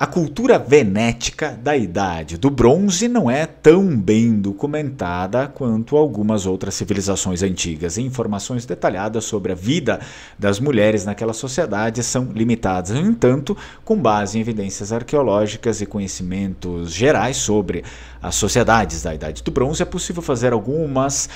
A cultura venética da Idade do Bronze não é tão bem documentada quanto algumas outras civilizações antigas. Informações detalhadas sobre a vida das mulheres naquela sociedade são limitadas. No entanto, com base em evidências arqueológicas e conhecimentos gerais sobre as sociedades da Idade do Bronze, é possível fazer algumas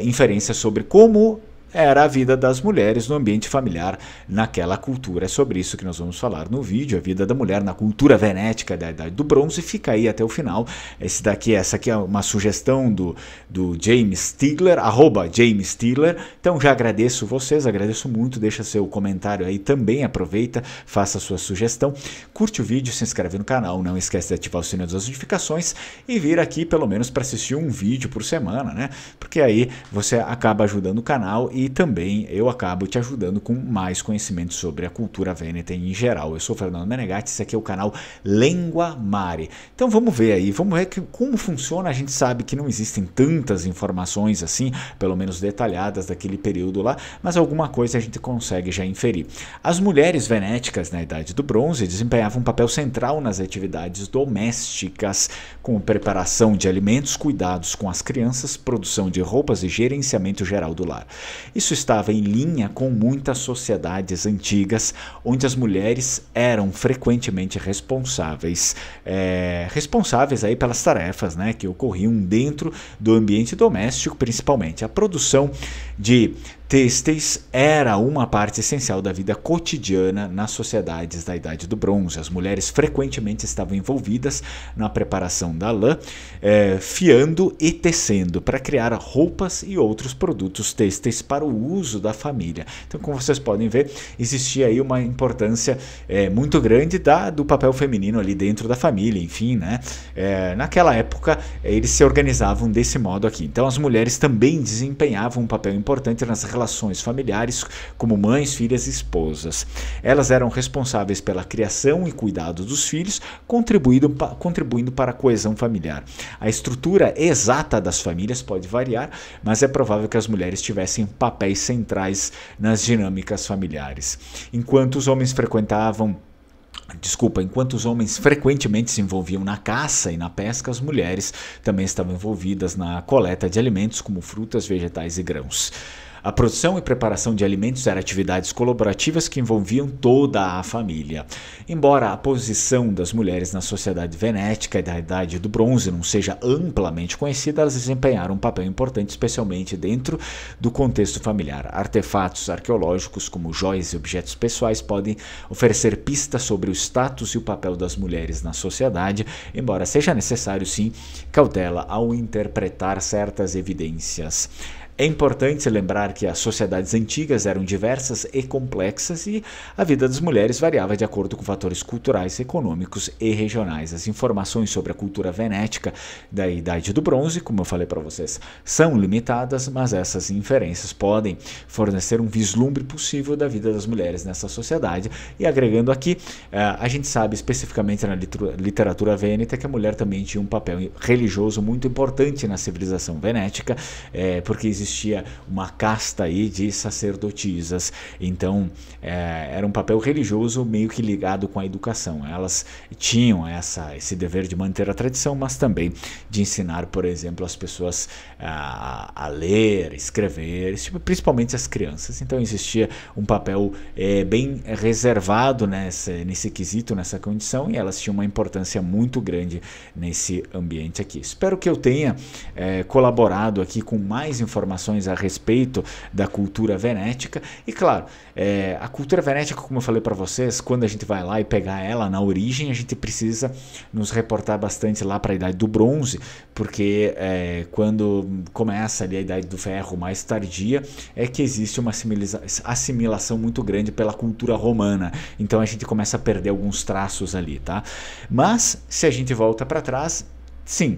inferências sobre como era a vida das mulheres no ambiente familiar naquela cultura. É sobre isso que nós vamos falar no vídeo, a vida da mulher na cultura venética da Idade do Bronze. Fica aí até o final. Essa aqui é uma sugestão do James Stigler, @JamesStigler. Então já agradeço vocês, agradeço muito. Deixa seu comentário aí também, aproveita, faça a sua sugestão. Curte o vídeo, se inscreve no canal, não esquece de ativar o sininho das notificações e vir aqui pelo menos para assistir um vídeo por semana, né? Porque aí você acaba ajudando o canal e também eu acabo te ajudando com mais conhecimento sobre a cultura vêneta em geral. Eu sou o Fernando Menegatti, esse aqui é o canal Lengua Mare. Então vamos ver aí, vamos ver como funciona. A gente sabe que não existem tantas informações assim, pelo menos detalhadas daquele período lá, mas alguma coisa a gente consegue já inferir. As mulheres venéticas na Idade do Bronze desempenhavam um papel central nas atividades domésticas, como preparação de alimentos, cuidados com as crianças, produção de roupas e gerenciamento geral do lar. Isso estava em linha com muitas sociedades antigas, onde as mulheres eram frequentemente responsáveis aí pelas tarefas, né, que ocorriam dentro do ambiente doméstico, principalmente. A produção de têxteis era uma parte essencial da vida cotidiana nas sociedades da Idade do Bronze. As mulheres frequentemente estavam envolvidas na preparação da lã, fiando e tecendo para criar roupas e outros produtos têxteis para o uso da família. Então, como vocês podem ver, existia aí uma importância muito grande do papel feminino ali dentro da família, enfim, né? Naquela época, eles se organizavam desse modo aqui. Então, as mulheres também desempenhavam um papel importante nas relações familiares, como mães, filhas e esposas. Elas eram responsáveis pela criação e cuidado dos filhos, contribuindo para a coesão familiar. A estrutura exata das famílias pode variar, mas é provável que as mulheres tivessem papéis centrais nas dinâmicas familiares. Enquanto os homens frequentemente se envolviam na caça e na pesca, as mulheres também estavam envolvidas na coleta de alimentos como frutas, vegetais e grãos. A produção e preparação de alimentos eram atividades colaborativas que envolviam toda a família. Embora a posição das mulheres na sociedade venética da Idade do Bronze não seja amplamente conhecida, elas desempenharam um papel importante, especialmente dentro do contexto familiar. Artefatos arqueológicos, como joias e objetos pessoais, podem oferecer pistas sobre o status e o papel das mulheres na sociedade, embora seja necessário, sim, cautela ao interpretar certas evidências. É importante lembrar que as sociedades antigas eram diversas e complexas e a vida das mulheres variava de acordo com fatores culturais, econômicos e regionais. As informações sobre a cultura venética da Idade do Bronze, como eu falei para vocês, são limitadas, mas essas inferências podem fornecer um vislumbre possível da vida das mulheres nessa sociedade. E agregando aqui, a gente sabe especificamente na literatura vêneta que a mulher também tinha um papel religioso muito importante na civilização venética, porque existia uma casta aí de sacerdotisas, então era um papel religioso meio que ligado com a educação. Elas tinham esse dever de manter a tradição, mas também de ensinar, por exemplo, as pessoas a ler, escrever, principalmente as crianças. Então existia um papel bem reservado nesse quesito, nessa condição, e elas tinham uma importância muito grande nesse ambiente aqui. Espero que eu tenha colaborado aqui com mais informações a respeito da cultura venética. E claro, a cultura venética, como eu falei para vocês, quando a gente vai lá e pegar ela na origem, a gente precisa nos reportar bastante lá para a Idade do Bronze, porque quando começa ali a Idade do Ferro mais tardia, é que existe uma assimilação muito grande pela cultura romana. Então a gente começa a perder alguns traços ali, tá? Mas se a gente volta para trás, sim,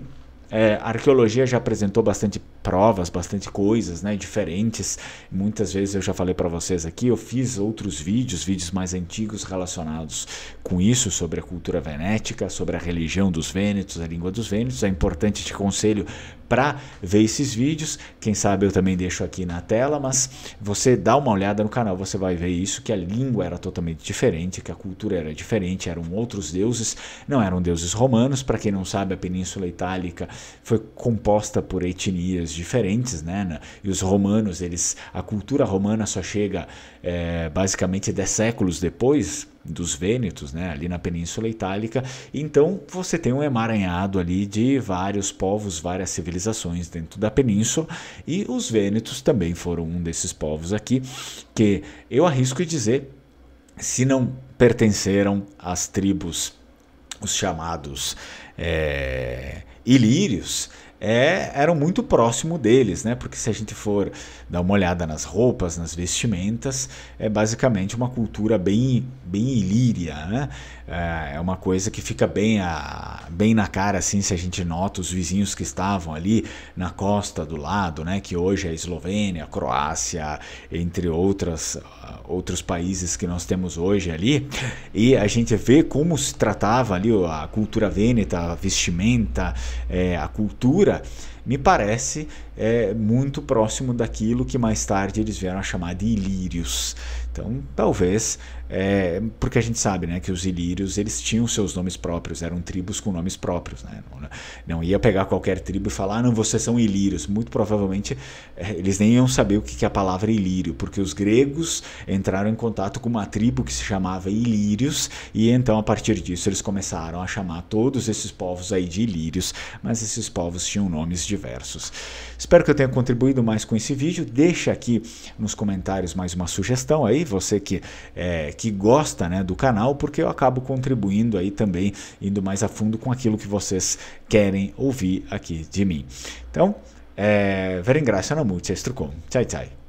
a arqueologia já apresentou bastante provas, bastante coisas, né, diferentes. Muitas vezes eu já falei para vocês aqui, eu fiz outros vídeos mais antigos relacionados com isso, sobre a cultura venética, sobre a religião dos vênetos, a língua dos vênetos. É importante, te aconselho para ver esses vídeos. Quem sabe eu também deixo aqui na tela, mas você dá uma olhada no canal, você vai ver isso, que a língua era totalmente diferente, que a cultura era diferente, eram outros deuses, não eram deuses romanos. Para quem não sabe, a Península Itálica foi composta por etnias diferentes, né? E os romanos, a cultura romana só chega basicamente 10 séculos depois dos vênetos, né, ali na Península Itálica. Então você tem um emaranhado ali de vários povos, várias civilizações dentro da península, e os vênetos também foram um desses povos aqui, que eu arrisco dizer, se não pertenceram às tribos, os chamados ilírios, eram muito próximo deles, né? Porque se a gente for dar uma olhada nas roupas, nas vestimentas, é basicamente uma cultura bem ilíria, né? É uma coisa que fica bem na cara, assim, se a gente nota os vizinhos que estavam ali na costa do lado, né? Que hoje é a Eslovênia, a Croácia, entre outros países que nós temos hoje ali, e a gente vê como se tratava ali a cultura vêneta, a vestimenta, a cultura, me parece muito próximo daquilo que mais tarde eles vieram a chamar de ilírios. Então, talvez, porque a gente sabe, né, que os ilírios, eles tinham seus nomes próprios, eram tribos com nomes próprios, né? Não ia pegar qualquer tribo e falar, não, vocês são ilírios. Muito provavelmente, eles nem iam saber o que é a palavra ilírio, porque os gregos entraram em contato com uma tribo que se chamava ilírios, e então, a partir disso, eles começaram a chamar todos esses povos aí de ilírios, mas esses povos tinham nomes diversos. Espero que eu tenha contribuído mais com esse vídeo. Deixa aqui nos comentários mais uma sugestão aí, você que gosta, né, do canal, porque eu acabo contribuindo aí também, indo mais a fundo com aquilo que vocês querem ouvir aqui de mim. Então, vi ringrazio molto, Tchau, tchau.